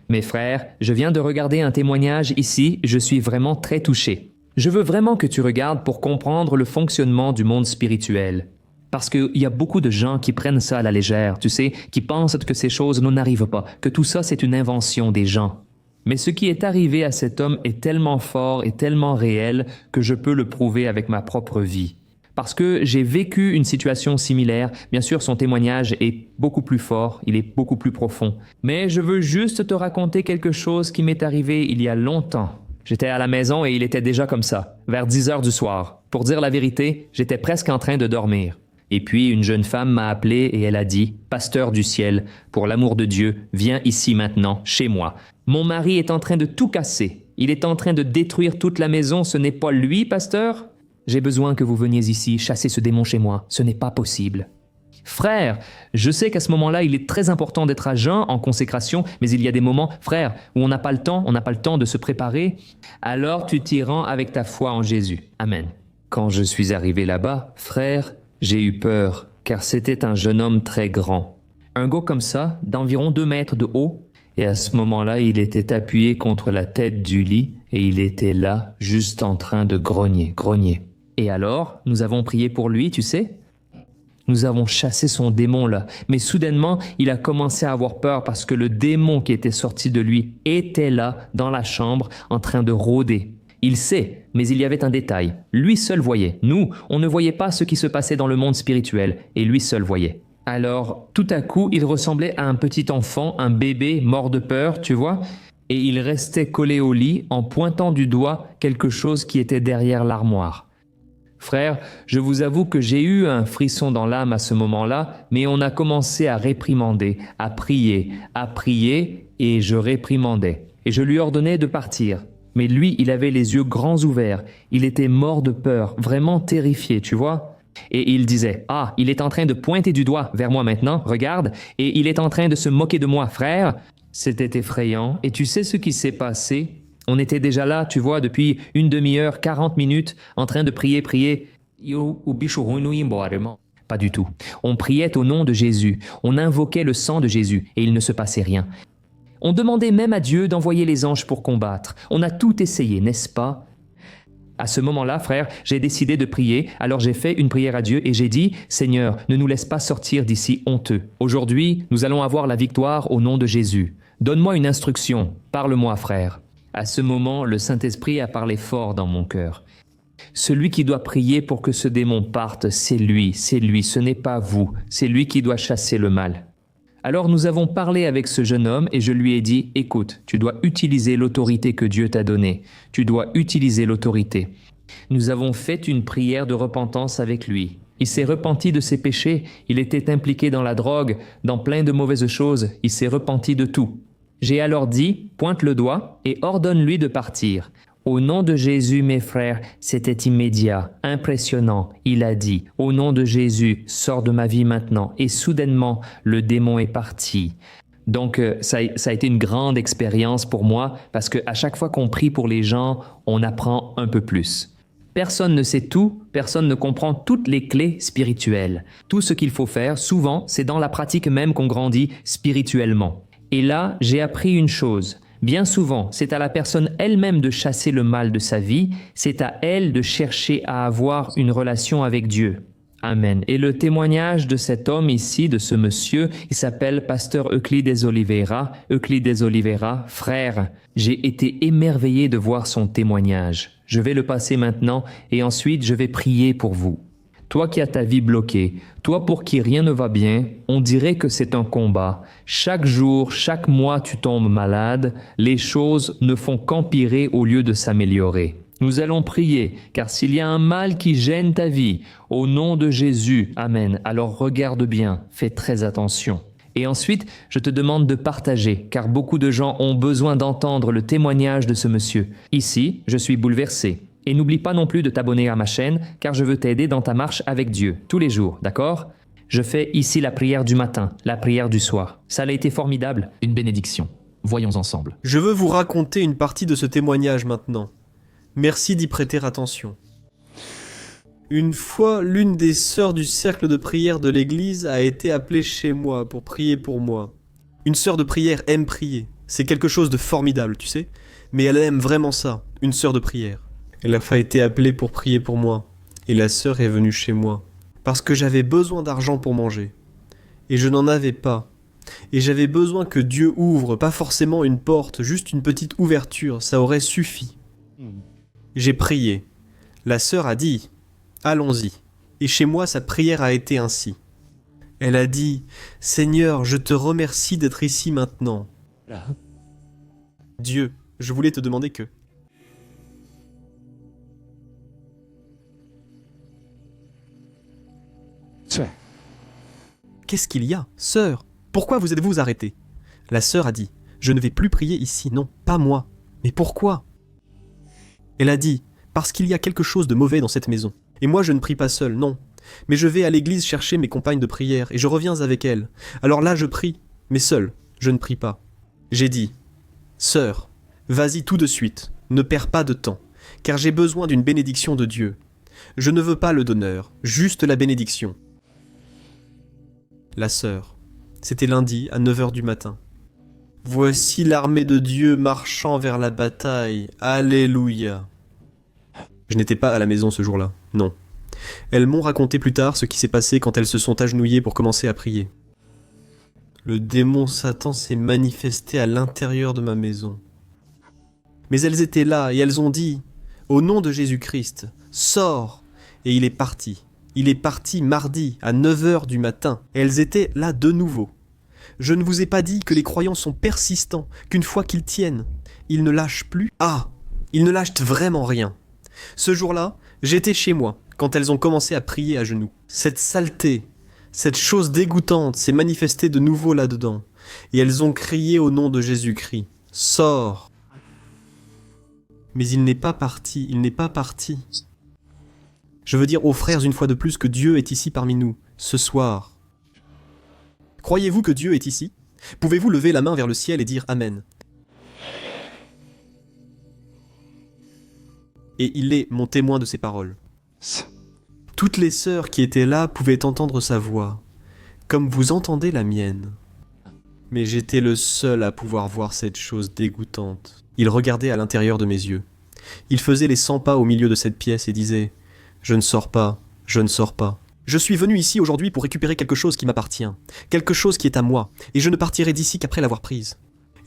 Mes frères, je viens de regarder un témoignage ici, je suis vraiment très touché. Je veux vraiment que tu regardes pour comprendre le fonctionnement du monde spirituel. Parce qu'il y a beaucoup de gens qui prennent ça à la légère, tu sais, qui pensent que ces choses n'arrivent pas, que tout ça c'est une invention des gens. Mais ce qui est arrivé à cet homme est tellement fort et tellement réel que je peux le prouver avec ma propre vie. Parce que j'ai vécu une situation similaire, bien sûr son témoignage est beaucoup plus fort, il est beaucoup plus profond. Mais je veux juste te raconter quelque chose qui m'est arrivé il y a longtemps. J'étais à la maison et il était déjà comme ça, vers 10 heures du soir. Pour dire la vérité, j'étais presque en train de dormir. Et puis une jeune femme m'a appelé et elle a dit « Pasteur du ciel, pour l'amour de Dieu, viens ici maintenant, chez moi. Mon mari est en train de tout casser. Il est en train de détruire toute la maison. Ce n'est pas lui, pasteur? J'ai besoin que vous veniez ici chasser ce démon chez moi. Ce n'est pas possible. » Frère, je sais qu'à ce moment-là, il est très important d'être à jeun, en consécration, mais il y a des moments, frère, où on n'a pas le temps de se préparer. Alors tu t'y rends avec ta foi en Jésus. Amen. Quand je suis arrivé là-bas, frère, j'ai eu peur, car c'était un jeune homme très grand. Un gars comme ça, d'environ 2 mètres de haut, et à ce moment-là, il était appuyé contre la tête du lit, et il était là, juste en train de grogner. Et alors, nous avons prié pour lui, tu sais? Nous avons chassé son démon là, mais soudainement, il a commencé à avoir peur parce que le démon qui était sorti de lui était là, dans la chambre, en train de rôder. Il sait, mais il y avait un détail. Lui seul voyait. Nous, on ne voyait pas ce qui se passait dans le monde spirituel, et lui seul voyait. Alors, tout à coup, il ressemblait à un petit enfant, un bébé mort de peur, tu vois, et il restait collé au lit en pointant du doigt quelque chose qui était derrière l'armoire. Frère, je vous avoue que j'ai eu un frisson dans l'âme à ce moment-là, mais on a commencé à réprimander, à prier, et je réprimandais. Et je lui ordonnais de partir. Mais lui, il avait les yeux grands ouverts. Il était mort de peur, vraiment terrifié, tu vois. Et il disait, « Ah, il est en train de pointer du doigt vers moi maintenant, regarde, et il est en train de se moquer de moi, frère. » C'était effrayant. Et tu sais ce qui s'est passé? On était déjà là, tu vois, depuis une demi-heure, 40 minutes, en train de prier. Pas du tout. On priait au nom de Jésus. On invoquait le sang de Jésus, et il ne se passait rien. On demandait même à Dieu d'envoyer les anges pour combattre. On a tout essayé, n'est-ce pas? À ce moment-là, frère, j'ai décidé de prier, alors j'ai fait une prière à Dieu et j'ai dit « Seigneur, ne nous laisse pas sortir d'ici honteux. Aujourd'hui, nous allons avoir la victoire au nom de Jésus. Donne-moi une instruction. Parle-moi, frère. » À ce moment, le Saint-Esprit a parlé fort dans mon cœur. Celui qui doit prier pour que ce démon parte, c'est lui, ce n'est pas vous. C'est lui qui doit chasser le mal. Alors nous avons parlé avec ce jeune homme et je lui ai dit « Écoute, tu dois utiliser l'autorité que Dieu t'a donnée. Tu dois utiliser l'autorité. » Nous avons fait une prière de repentance avec lui. Il s'est repenti de ses péchés. Il était impliqué dans la drogue, dans plein de mauvaises choses. Il s'est repenti de tout. J'ai alors dit « Pointe le doigt et ordonne-lui de partir. » Au nom de Jésus, mes frères, c'était immédiat, impressionnant. Il a dit, au nom de Jésus, sors de ma vie maintenant. Et soudainement, le démon est parti. Donc, ça a été une grande expérience pour moi parce qu'à chaque fois qu'on prie pour les gens, on apprend un peu plus. Personne ne sait tout, personne ne comprend toutes les clés spirituelles. Tout ce qu'il faut faire, souvent, c'est dans la pratique même qu'on grandit spirituellement. Et là, j'ai appris une chose. Bien souvent, c'est à la personne elle-même de chasser le mal de sa vie, c'est à elle de chercher à avoir une relation avec Dieu. Amen. Et le témoignage de cet homme ici, de ce monsieur, il s'appelle Pasteur Euclides Oliveira. Euclides Oliveira, frère, j'ai été émerveillé de voir son témoignage. Je vais le passer maintenant et ensuite je vais prier pour vous. Toi qui as ta vie bloquée, toi pour qui rien ne va bien, on dirait que c'est un combat. Chaque jour, chaque mois, tu tombes malade. Les choses ne font qu'empirer au lieu de s'améliorer. Nous allons prier, car s'il y a un mal qui gêne ta vie, au nom de Jésus, Amen, alors regarde bien, fais très attention. Et ensuite, je te demande de partager, car beaucoup de gens ont besoin d'entendre le témoignage de ce monsieur. Ici, je suis bouleversé. Et n'oublie pas non plus de t'abonner à ma chaîne, car je veux t'aider dans ta marche avec Dieu, tous les jours, d'accord? Je fais ici la prière du matin, la prière du soir. Ça a été formidable. Une bénédiction. Voyons ensemble. Je veux vous raconter une partie de ce témoignage maintenant. Merci d'y prêter attention. Une fois, l'une des sœurs du cercle de prière de l'église a été appelée chez moi pour prier pour moi. Une sœur de prière aime prier. C'est quelque chose de formidable, tu sais. Mais elle aime vraiment ça, une sœur de prière. Elle a été appelée pour prier pour moi. Et la sœur est venue chez moi. Parce que j'avais besoin d'argent pour manger. Et je n'en avais pas. Et j'avais besoin que Dieu ouvre, pas forcément une porte, juste une petite ouverture, ça aurait suffi. J'ai prié. La sœur a dit « Allons-y ». Et chez moi, sa prière a été ainsi. Elle a dit « Seigneur, je te remercie d'être ici maintenant. Dieu, je voulais te demander que... » Qu'est-ce qu'il y a, sœur? Pourquoi vous êtes-vous arrêtée? La sœur a dit « Je ne vais plus prier ici, non, pas moi. Mais pourquoi ?» Elle a dit « Parce qu'il y a quelque chose de mauvais dans cette maison. Et moi je ne prie pas seule, non. Mais je vais à l'église chercher mes compagnes de prière et je reviens avec elles. Alors là je prie, mais seule, je ne prie pas. » J'ai dit « Sœur, vas-y tout de suite, ne perds pas de temps, car j'ai besoin d'une bénédiction de Dieu. Je ne veux pas le donneur, juste la bénédiction. » La sœur. C'était lundi à 9h du matin. Voici l'armée de Dieu marchant vers la bataille. Alléluia. Je n'étais pas à la maison ce jour-là, non. Elles m'ont raconté plus tard ce qui s'est passé quand elles se sont agenouillées pour commencer à prier. Le démon Satan s'est manifesté à l'intérieur de ma maison. Mais elles étaient là et elles ont dit « Au nom de Jésus-Christ, sors !» Et il est parti. Il est parti mardi à 9h du matin. Et elles étaient là de nouveau. Je ne vous ai pas dit que les croyants sont persistants, qu'une fois qu'ils tiennent, ils ne lâchent plus. Ah, ils ne lâchent vraiment rien. Ce jour-là, j'étais chez moi, quand elles ont commencé à prier à genoux. Cette saleté, cette chose dégoûtante s'est manifestée de nouveau là-dedans. Et elles ont crié au nom de Jésus-Christ. Sors. Mais il n'est pas parti, il n'est pas parti. Je veux dire aux frères une fois de plus que Dieu est ici parmi nous, ce soir. Croyez-vous que Dieu est ici? Pouvez-vous lever la main vers le ciel et dire Amen? Et il est mon témoin de ces paroles. Toutes les sœurs qui étaient là pouvaient entendre sa voix, comme vous entendez la mienne. Mais j'étais le seul à pouvoir voir cette chose dégoûtante. Il regardait à l'intérieur de mes yeux. Il faisait les 100 pas au milieu de cette pièce et disait « Je ne sors pas, je ne sors pas. Je suis venu ici aujourd'hui pour récupérer quelque chose qui m'appartient, quelque chose qui est à moi, et je ne partirai d'ici qu'après l'avoir prise.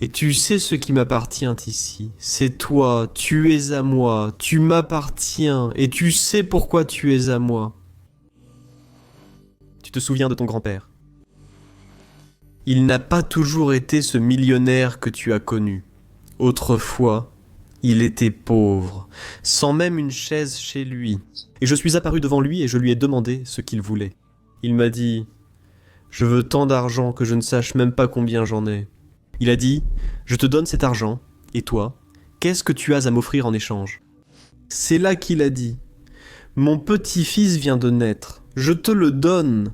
Et tu sais ce qui m'appartient ici. C'est toi, tu es à moi, tu m'appartiens, et tu sais pourquoi tu es à moi. » Tu te souviens de ton grand-père? Il n'a pas toujours été ce millionnaire que tu as connu. Autrefois, il était pauvre, sans même une chaise chez lui. Et je suis apparu devant lui et je lui ai demandé ce qu'il voulait. Il m'a dit « Je veux tant d'argent que je ne sache même pas combien j'en ai. » Il a dit « Je te donne cet argent, et toi, qu'est-ce que tu as à m'offrir en échange ?» C'est là qu'il a dit « Mon petit-fils vient de naître, je te le donne. »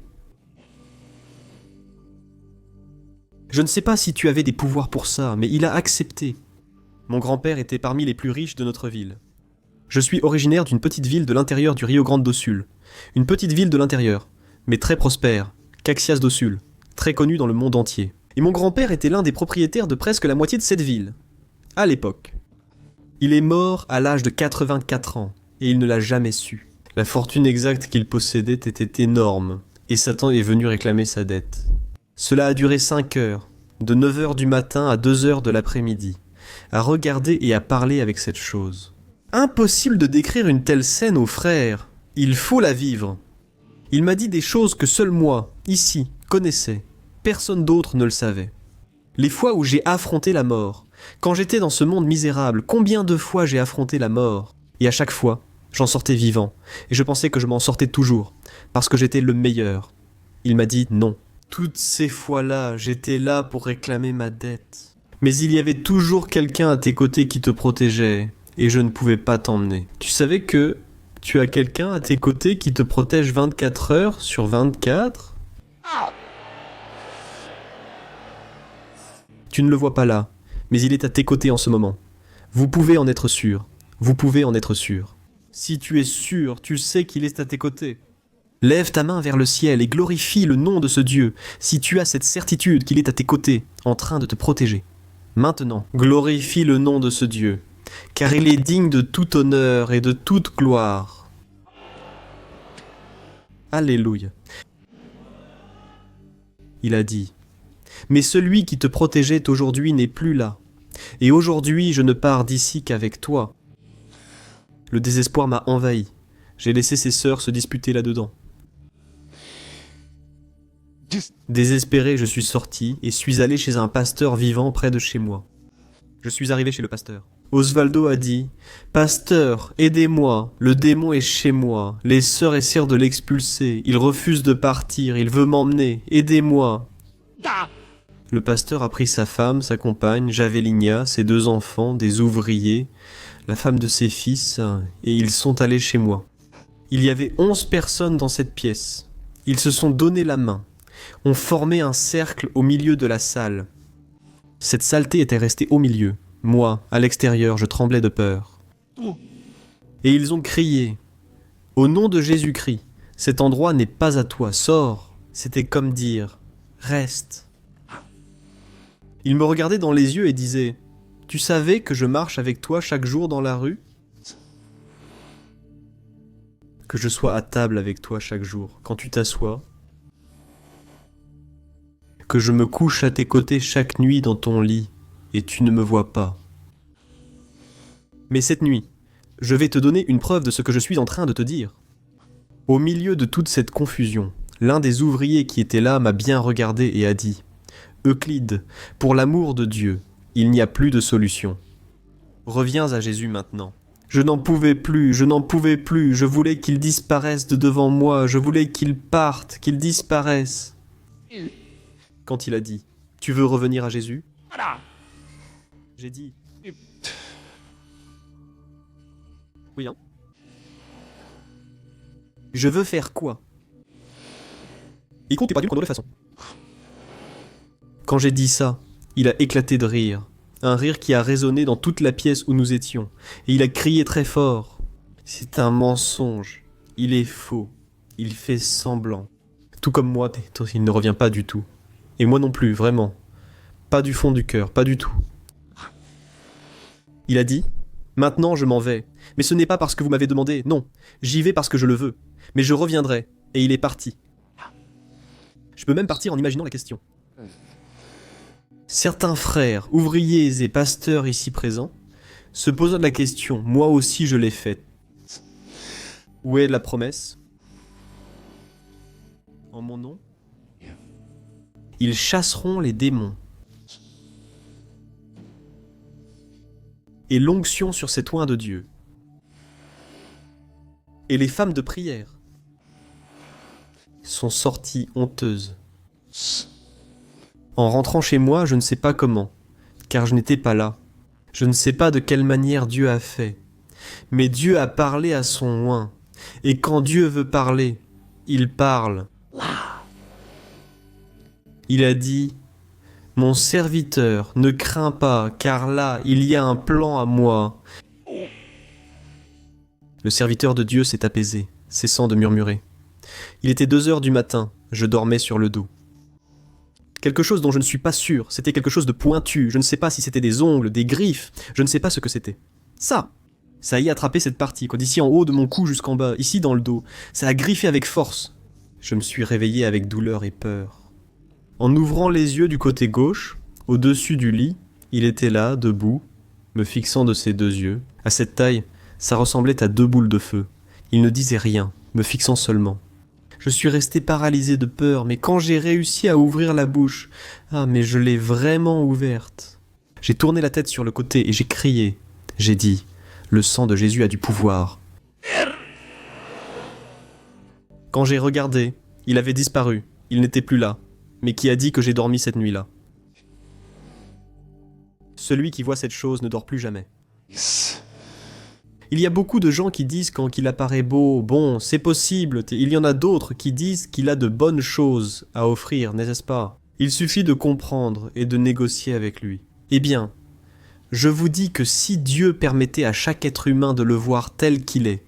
Je ne sais pas si tu avais des pouvoirs pour ça, mais il a accepté. Mon grand-père était parmi les plus riches de notre ville. Je suis originaire d'une petite ville de l'intérieur du Rio Grande do Sul. Une petite ville de l'intérieur, mais très prospère, Caxias do Sul, très connue dans le monde entier. Et mon grand-père était l'un des propriétaires de presque la moitié de cette ville, à l'époque. Il est mort à l'âge de 84 ans, et il ne l'a jamais su. La fortune exacte qu'il possédait était énorme, et Satan est venu réclamer sa dette. Cela a duré 5 heures, de 9h du matin à 2h de l'après-midi, à regarder et à parler avec cette chose. Impossible de décrire une telle scène aux frères, il faut la vivre. Il m'a dit des choses que seul moi, ici, connaissais. Personne d'autre ne le savait. Les fois où j'ai affronté la mort, quand j'étais dans ce monde misérable, combien de fois j'ai affronté la mort? Et à chaque fois, j'en sortais vivant, et je pensais que je m'en sortais toujours, parce que j'étais le meilleur. Il m'a dit non. Toutes ces fois-là, j'étais là pour réclamer ma dette. Mais il y avait toujours quelqu'un à tes côtés qui te protégeait, et je ne pouvais pas t'emmener. Tu savais que tu as quelqu'un à tes côtés qui te protège 24 heures sur 24? Tu ne le vois pas là, mais il est à tes côtés en ce moment. Vous pouvez en être sûr. Vous pouvez en être sûr. Si tu es sûr, tu sais qu'il est à tes côtés. Lève ta main vers le ciel et glorifie le nom de ce Dieu, si tu as cette certitude qu'il est à tes côtés, en train de te protéger. Maintenant, glorifie le nom de ce Dieu, car il est digne de tout honneur et de toute gloire. Alléluia. Il a dit, « Mais celui qui te protégeait aujourd'hui n'est plus là, et aujourd'hui je ne pars d'ici qu'avec toi. » Le désespoir m'a envahi. J'ai laissé ses sœurs se disputer là-dedans. Désespéré, je suis sorti et suis allé chez un pasteur vivant près de chez moi. Je suis arrivé chez le pasteur. Osvaldo a dit « Pasteur, aidez-moi, le démon est chez moi, les sœurs essaient de l'expulser, il refuse de partir, il veut m'emmener, aidez-moi !» Le pasteur a pris sa femme, sa compagne, Javelinha, ses 2 enfants, des ouvriers, la femme de ses fils, et ils sont allés chez moi. Il y avait 11 personnes dans cette pièce. Ils se sont donné la main, ont formé un cercle au milieu de la salle. Cette saleté était restée au milieu. Moi, à l'extérieur, je tremblais de peur. Et ils ont crié « Au nom de Jésus-Christ, cet endroit n'est pas à toi, sors !» C'était comme dire « Reste !» Ils me regardaient dans les yeux et disaient « Tu savais que je marche avec toi chaque jour dans la rue ? Que je sois à table avec toi chaque jour, quand tu t'assois ? Que je me couche à tes côtés chaque nuit dans ton lit, et tu ne me vois pas. Mais cette nuit, je vais te donner une preuve de ce que je suis en train de te dire. » Au milieu de toute cette confusion, l'un des ouvriers qui était là m'a bien regardé et a dit « Euclide, pour l'amour de Dieu, il n'y a plus de solution. Reviens à Jésus maintenant. Je n'en pouvais plus, je voulais qu'il disparaisse de devant moi, je voulais qu'il parte, qu'il disparaisse. » Quand il a dit « Tu veux revenir à Jésus ?» J'ai dit « Oui, hein ? Je veux faire quoi ?» Il comptait pas d'une façon. Quand j'ai dit ça, il a éclaté de rire. Un rire qui a résonné dans toute la pièce où nous étions. Et il a crié très fort. « C'est un mensonge. Il est faux. Il fait semblant. » Tout comme moi, il ne revient pas du tout. Et moi non plus, vraiment. Pas du fond du cœur, pas du tout. Il a dit « Maintenant je m'en vais. Mais ce n'est pas parce que vous m'avez demandé, non. J'y vais parce que je le veux. Mais je reviendrai. » Et il est parti. Je peux même partir en imaginant la question. Certains frères, ouvriers et pasteurs ici présents, se posent la question, moi aussi je l'ai faite. Où est la promesse ? En mon nom ? Ils chasseront les démons. Et l'onction sur ces oints de Dieu. Et les femmes de prière sont sorties honteuses. En rentrant chez moi, je ne sais pas comment, car je n'étais pas là. Je ne sais pas de quelle manière Dieu a fait. Mais Dieu a parlé à son oint. Et quand Dieu veut parler, il parle. Il a dit « Mon serviteur, ne crains pas, car là, il y a un plan à moi. » Le serviteur de Dieu s'est apaisé, cessant de murmurer. Il était 2h du matin, je dormais sur le dos. Quelque chose dont je ne suis pas sûr, c'était quelque chose de pointu, je ne sais pas si c'était des ongles, des griffes, je ne sais pas ce que c'était. Ça a y attrapé cette partie, d'ici en haut de mon cou jusqu'en bas, ici dans le dos, ça a griffé avec force. Je me suis réveillé avec douleur et peur. En ouvrant les yeux du côté gauche, au-dessus du lit, il était là, debout, me fixant de ses 2 yeux. À cette taille, ça ressemblait à 2 boules de feu. Il ne disait rien, me fixant seulement. Je suis resté paralysé de peur, mais quand j'ai réussi à ouvrir la bouche, mais je l'ai vraiment ouverte. J'ai tourné la tête sur le côté et j'ai crié. J'ai dit, le sang de Jésus a du pouvoir. Quand j'ai regardé, il avait disparu, il n'était plus là. Mais qui a dit que j'ai dormi cette nuit-là ? Celui qui voit cette chose ne dort plus jamais. Il y a beaucoup de gens qui disent quand il apparaît beau, bon, c'est possible. Il y en a d'autres qui disent qu'il a de bonnes choses à offrir, n'est-ce pas ? Il suffit de comprendre et de négocier avec lui. Eh bien, je vous dis que si Dieu permettait à chaque être humain de le voir tel qu'il est,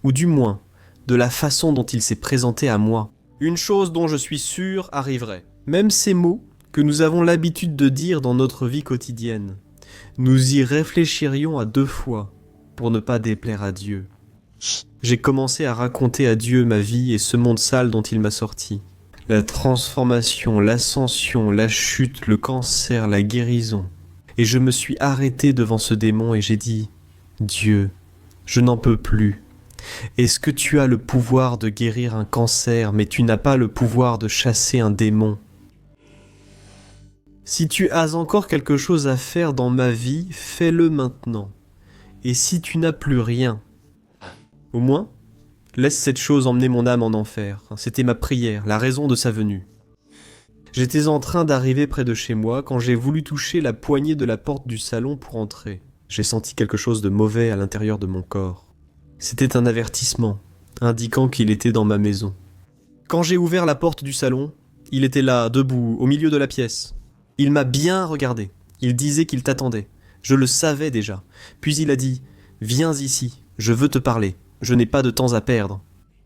ou du moins, de la façon dont il s'est présenté à moi, une chose dont je suis sûr arriverait. Même ces mots, que nous avons l'habitude de dire dans notre vie quotidienne. Nous y réfléchirions à 2 fois pour ne pas déplaire à Dieu. J'ai commencé à raconter à Dieu ma vie et ce monde sale dont il m'a sorti. La transformation, l'ascension, la chute, le cancer, la guérison. Et je me suis arrêté devant ce démon et j'ai dit « Dieu, je n'en peux plus. Est-ce que tu as le pouvoir de guérir un cancer, mais tu n'as pas le pouvoir de chasser un démon ? Si tu as encore quelque chose à faire dans ma vie, fais-le maintenant. Et si tu n'as plus rien, au moins, laisse cette chose emmener mon âme en enfer. C'était ma prière, la raison de sa venue. J'étais en train d'arriver près de chez moi quand j'ai voulu toucher la poignée de la porte du salon pour entrer. J'ai senti quelque chose de mauvais à l'intérieur de mon corps. C'était un avertissement, indiquant qu'il était dans ma maison. Quand j'ai ouvert la porte du salon, il était là, debout, au milieu de la pièce. Il m'a bien regardé. Il disait qu'il t'attendait. Je le savais déjà. Puis il a dit « Viens ici, je veux te parler. Je n'ai pas de temps à perdre. »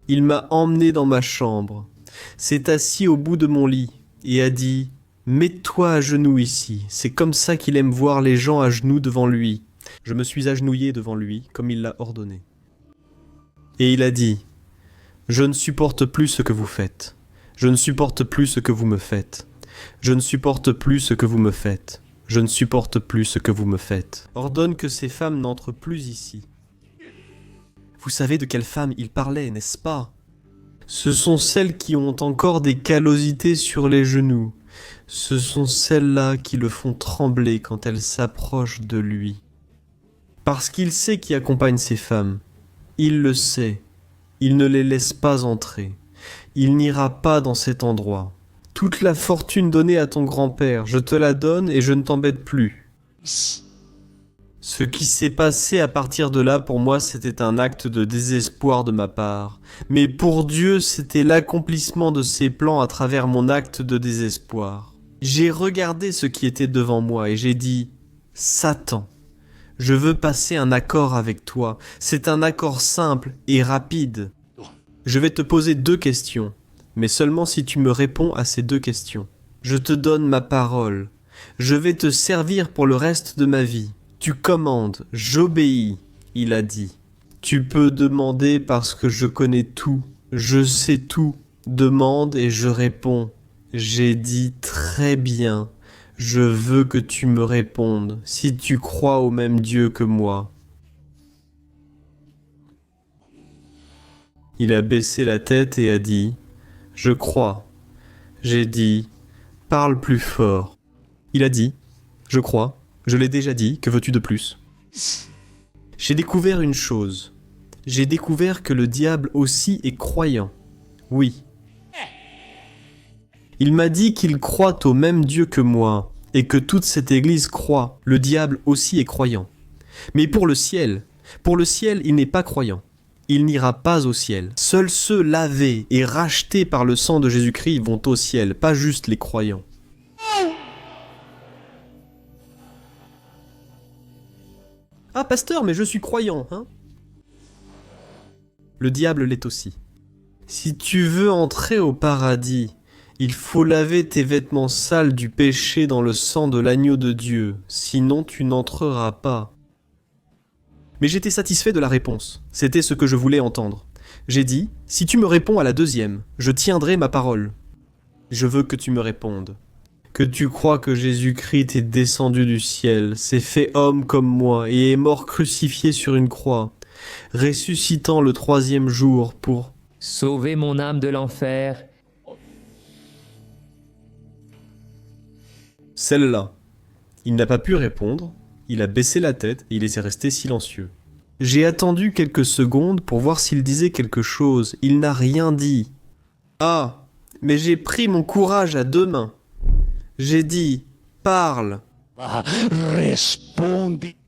Il m'a emmené dans ma chambre, s'est assis au bout de mon lit et a dit « Mets-toi à genoux ici. C'est comme ça qu'il aime voir les gens à genoux devant lui. » Je me suis agenouillé devant lui, comme il l'a ordonné. Et il a dit « Je ne supporte plus ce que vous faites. Je ne supporte plus ce que vous me faites. Je ne supporte plus ce que vous me faites. Je ne supporte plus ce que vous me faites. Ordonne que ces femmes n'entrent plus ici. » Vous savez de quelle femme il parlait, n'est-ce pas ? Ce sont celles qui ont encore des callosités sur les genoux. Ce sont celles-là qui le font trembler quand elles s'approchent de lui. Parce qu'il sait qui accompagne ces femmes. Il le sait. Il ne les laisse pas entrer. Il n'ira pas dans cet endroit. Toute la fortune donnée à ton grand-père, je te la donne et je ne t'embête plus. Ce qui s'est passé à partir de là, pour moi, c'était un acte de désespoir de ma part. Mais pour Dieu, c'était l'accomplissement de ses plans à travers mon acte de désespoir. J'ai regardé ce qui était devant moi et j'ai dit « Satan, je veux passer un accord avec toi. C'est un accord simple et rapide. Je vais te poser 2 questions, mais seulement si tu me réponds à ces 2 questions. Je te donne ma parole. Je vais te servir pour le reste de ma vie. Tu commandes, j'obéis, il a dit. Tu peux demander parce que je connais tout. Je sais tout. Demande et je réponds. J'ai dit très bien. Je veux que tu me répondes, si tu crois au même Dieu que moi. Il a baissé la tête et a dit « Je crois ». J'ai dit « Parle plus fort ». Il a dit « Je crois, je l'ai déjà dit, que veux-tu de plus ?» J'ai découvert une chose. J'ai découvert que le diable aussi est croyant. Oui. Il m'a dit qu'il croit au même Dieu que moi, et que toute cette église croit. Le diable aussi est croyant. Mais pour le ciel, il n'est pas croyant. Il n'ira pas au ciel. Seuls ceux lavés et rachetés par le sang de Jésus-Christ vont au ciel, pas juste les croyants. Ah, pasteur, mais je suis croyant, hein ? Le diable l'est aussi. Si tu veux entrer au paradis, il faut laver tes vêtements sales du péché dans le sang de l'agneau de Dieu, sinon tu n'entreras pas. Mais j'étais satisfait de la réponse. C'était ce que je voulais entendre. J'ai dit, si tu me réponds à la 2e, je tiendrai ma parole. Je veux que tu me répondes. Que tu crois que Jésus-Christ est descendu du ciel, s'est fait homme comme moi et est mort crucifié sur une croix, ressuscitant le 3e jour pour Sauver mon âme de l'enfer. Celle-là. Il n'a pas pu répondre, il a baissé la tête et il est resté silencieux. J'ai attendu quelques secondes pour voir s'il disait quelque chose. Il n'a rien dit. Ah, mais j'ai pris mon courage à 2 mains. J'ai dit, parle.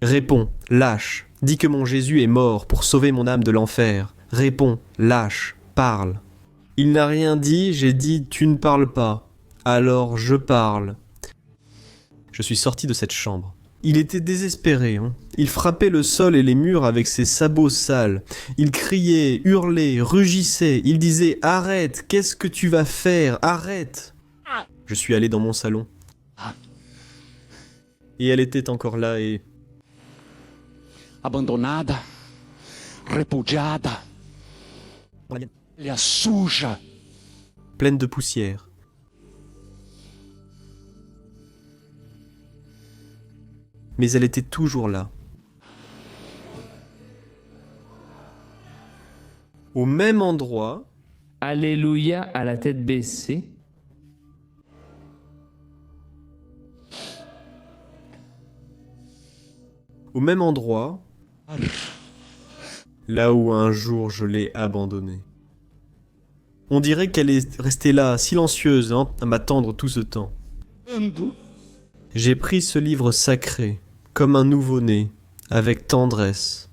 Réponds, lâche. Dis que mon Jésus est mort pour sauver mon âme de l'enfer. Réponds, lâche, parle. Il n'a rien dit, j'ai dit, tu ne parles pas. Alors je parle. Je suis sorti de cette chambre. Il était désespéré, hein. Il frappait le sol et les murs avec ses sabots sales. Il criait, hurlait, rugissait. Il disait « Arrête, qu'est-ce que tu vas faire? Arrête !» Je suis allé dans mon salon. Et elle était encore là et... Abbandonada, repudiada, ilha suja. pleine de poussière. Mais elle était toujours là. Au même endroit, Alléluia à la tête baissée. au même endroit, là où un jour je l'ai abandonnée. On dirait qu'elle est restée là, silencieuse, hein, à m'attendre tout ce temps. J'ai pris ce livre sacré, comme un nouveau-né, avec tendresse,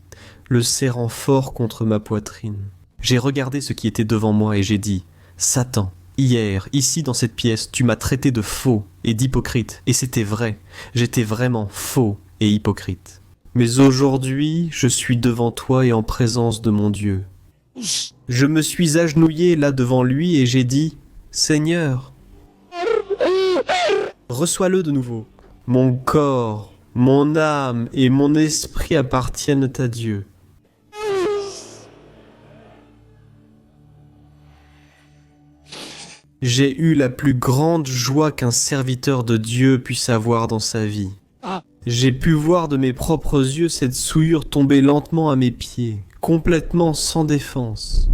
le serrant fort contre ma poitrine. J'ai regardé ce qui était devant moi et j'ai dit « Satan, hier, ici dans cette pièce, tu m'as traité de faux et d'hypocrite. Et c'était vrai, j'étais vraiment faux et hypocrite. Mais aujourd'hui, je suis devant toi et en présence de mon Dieu. Je me suis agenouillé là devant lui et j'ai dit « Seigneur, reçois-le de nouveau. Mon corps, mon âme et mon esprit appartiennent à Dieu. » J'ai eu la plus grande joie qu'un serviteur de Dieu puisse avoir dans sa vie. J'ai pu voir de mes propres yeux cette souillure tomber lentement à mes pieds, complètement sans défense.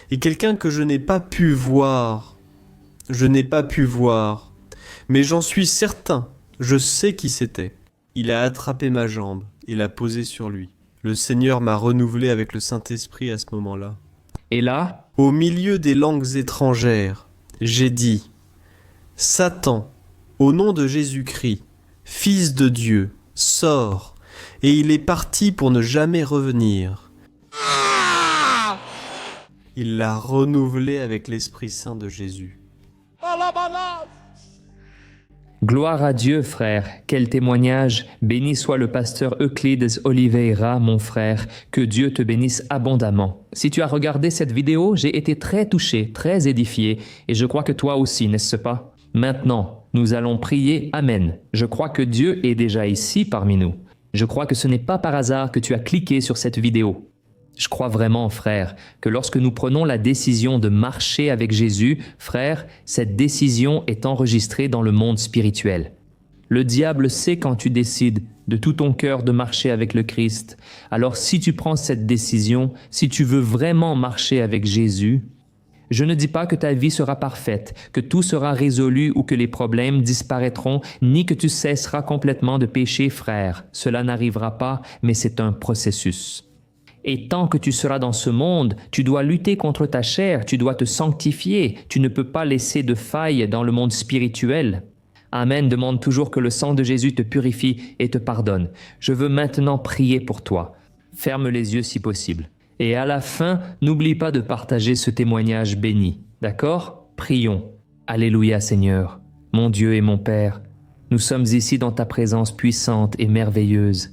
Et quelqu'un que je n'ai pas pu voir, mais j'en suis certain, je sais qui c'était. Il a attrapé ma jambe et l'a posée sur lui. Le Seigneur m'a renouvelé avec le Saint-Esprit à ce moment-là. Et là, Au milieu des langues étrangères, j'ai dit « Satan, au nom de Jésus-Christ, Fils de Dieu, sors !» Et il est parti pour ne jamais revenir. Il l'a renouvelé avec l'Esprit Saint de Jésus. gloire à Dieu, frère. Quel témoignage. Béni soit le pasteur Euclides Oliveira, mon frère. Que Dieu te bénisse abondamment. Si tu as regardé cette vidéo, j'ai été très touché, très édifié, et je crois que toi aussi, n'est-ce pas? Maintenant, nous allons prier Amen. Je crois que Dieu est déjà ici parmi nous. Je crois que ce n'est pas par hasard que tu as cliqué sur cette vidéo. Je crois vraiment, frère, que lorsque nous prenons la décision de marcher avec Jésus, frère, cette décision est enregistrée dans le monde spirituel. Le diable sait quand tu décides de tout ton cœur de marcher avec le Christ. Alors si tu prends cette décision, si tu veux vraiment marcher avec Jésus, je ne dis pas que ta vie sera parfaite, que tout sera résolu ou que les problèmes disparaîtront, ni que tu cesseras complètement de pécher, frère. Cela n'arrivera pas, mais c'est un processus. Et tant que tu seras dans ce monde, tu dois lutter contre ta chair, tu dois te sanctifier, tu ne peux pas laisser de failles dans le monde spirituel. Amen demande toujours que le sang de Jésus te purifie et te pardonne. Je veux maintenant prier pour toi. Ferme les yeux si possible. Et à la fin, n'oublie pas de partager ce témoignage béni. D'accord? Prions. Alléluia Seigneur, mon Dieu et mon Père, nous sommes ici dans ta présence puissante et merveilleuse.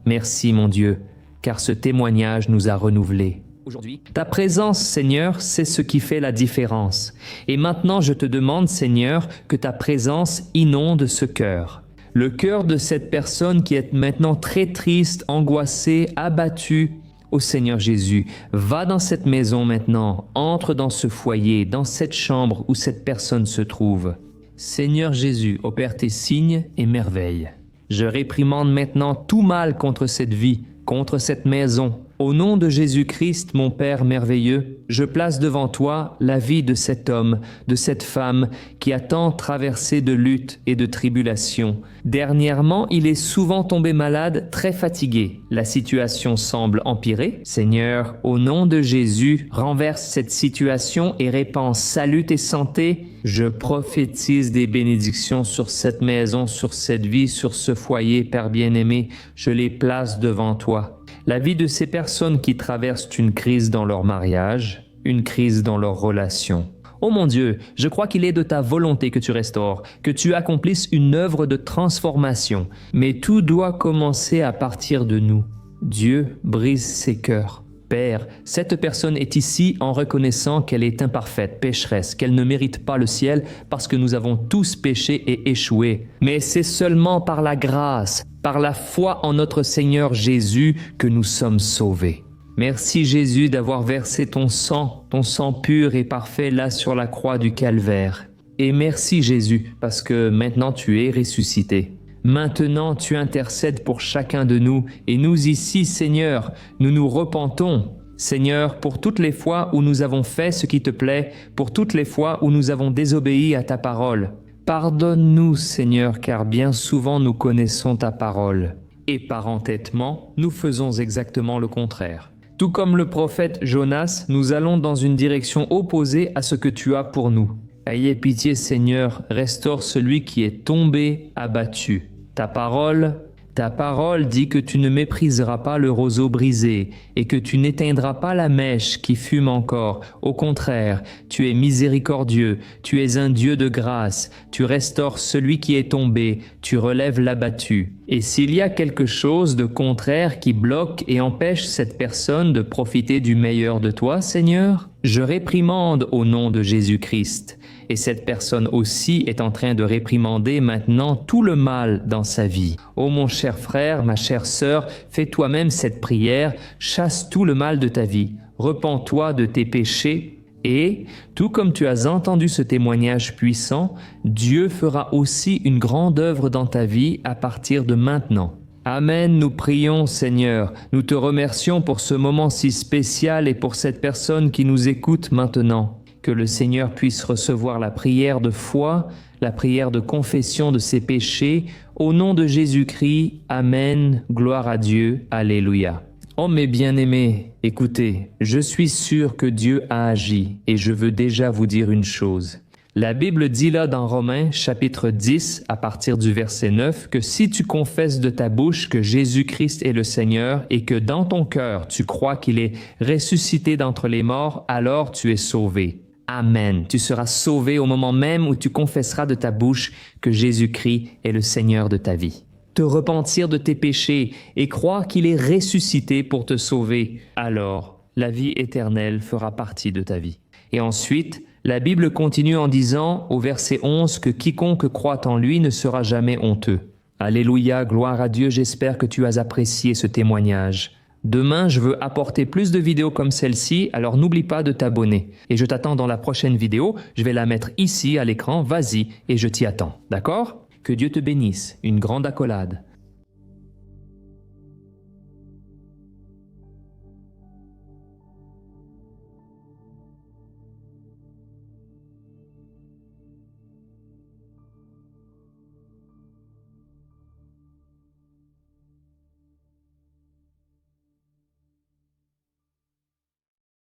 Merci mon Dieu, car ce témoignage nous a renouvelés. Aujourd'hui, ta présence, Seigneur, c'est ce qui fait la différence. Et maintenant, je te demande, Seigneur, que ta présence inonde ce cœur. Le cœur de cette personne qui est maintenant très triste, angoissée, abattue. Ô Seigneur Jésus, va dans cette maison maintenant, entre dans ce foyer, dans cette chambre où cette personne se trouve. Seigneur Jésus, opère tes signes et merveilles. Je réprimande maintenant tout mal contre cette vie, contre cette maison. Au nom de Jésus-Christ, mon Père merveilleux, je place devant toi la vie de cet homme, de cette femme qui a tant traversé de luttes et de tribulations. Dernièrement, il est souvent tombé malade, très fatigué. La situation semble empirer. Seigneur, au nom de Jésus, renverse cette situation et répands salut et santé. Je prophétise des bénédictions sur cette maison, sur cette vie, sur ce foyer, Père bien-aimé. Je les place devant toi. La vie de ces personnes qui traversent une crise dans leur mariage, une crise dans leur relation. Oh mon Dieu, je crois qu'il est de ta volonté que tu restaures, que tu accomplisses une œuvre de transformation. Mais tout doit commencer à partir de nous. Dieu brise ces cœurs. Père, cette personne est ici en reconnaissant qu'elle est imparfaite, pécheresse, qu'elle ne mérite pas le ciel parce que nous avons tous péché et échoué. Mais c'est seulement par la grâce, par la foi en notre Seigneur Jésus que nous sommes sauvés. Merci Jésus d'avoir versé ton sang pur et parfait là sur la croix du Calvaire. Et merci Jésus parce que maintenant tu es ressuscité. Maintenant tu intercèdes pour chacun de nous et nous ici Seigneur, nous nous repentons. Seigneur, pour toutes les fois où nous avons fait ce qui te plaît, pour toutes les fois où nous avons désobéi à ta parole. Pardonne-nous Seigneur car bien souvent nous connaissons ta parole. Et par entêtement, nous faisons exactement le contraire. Tout comme le prophète Jonas, nous allons dans une direction opposée à ce que tu as pour nous. Ayez pitié Seigneur, restaure celui qui est tombé, abattu. Ta parole dit que tu ne mépriseras pas le roseau brisé et que tu n'éteindras pas la mèche qui fume encore. Au contraire, tu es miséricordieux, tu es un Dieu de grâce, tu restaures celui qui est tombé, tu relèves l'abattu. Et s'il y a quelque chose de contraire qui bloque et empêche cette personne de profiter du meilleur de toi, Seigneur, je réprimande au nom de Jésus-Christ. Et cette personne aussi est en train de réprimander maintenant tout le mal dans sa vie. Ô mon cher frère, ma chère sœur, fais toi-même cette prière, chasse tout le mal de ta vie, repens-toi de tes péchés et, tout comme tu as entendu ce témoignage puissant, Dieu fera aussi une grande œuvre dans ta vie à partir de maintenant. Amen, nous prions Seigneur, nous te remercions pour ce moment si spécial et pour cette personne qui nous écoute maintenant. Que le Seigneur puisse recevoir la prière de foi, la prière de confession de ses péchés. Au nom de Jésus-Christ, Amen, gloire à Dieu, Alléluia. Oh mes bien-aimés, écoutez, je suis sûr que Dieu a agi et je veux déjà vous dire une chose. La Bible dit là dans Romains chapitre 10 à partir du verset 9 que si tu confesses de ta bouche que Jésus-Christ est le Seigneur et que dans ton cœur tu crois qu'il est ressuscité d'entre les morts, alors tu es sauvé. Amen. Tu seras sauvé au moment même où tu confesseras de ta bouche que Jésus-Christ est le Seigneur de ta vie. Te repentir de tes péchés et croire qu'il est ressuscité pour te sauver, alors la vie éternelle fera partie de ta vie. Et ensuite, la Bible continue en disant au verset 11 que quiconque croit en lui ne sera jamais honteux. Alléluia, gloire à Dieu, j'espère que tu as apprécié ce témoignage. Demain, je veux apporter plus de vidéos comme celle-ci, alors n'oublie pas de t'abonner. Et je t'attends dans la prochaine vidéo, je vais la mettre ici à l'écran, vas-y, et je t'y attends, d'accord ? Que Dieu te bénisse, une grande accolade.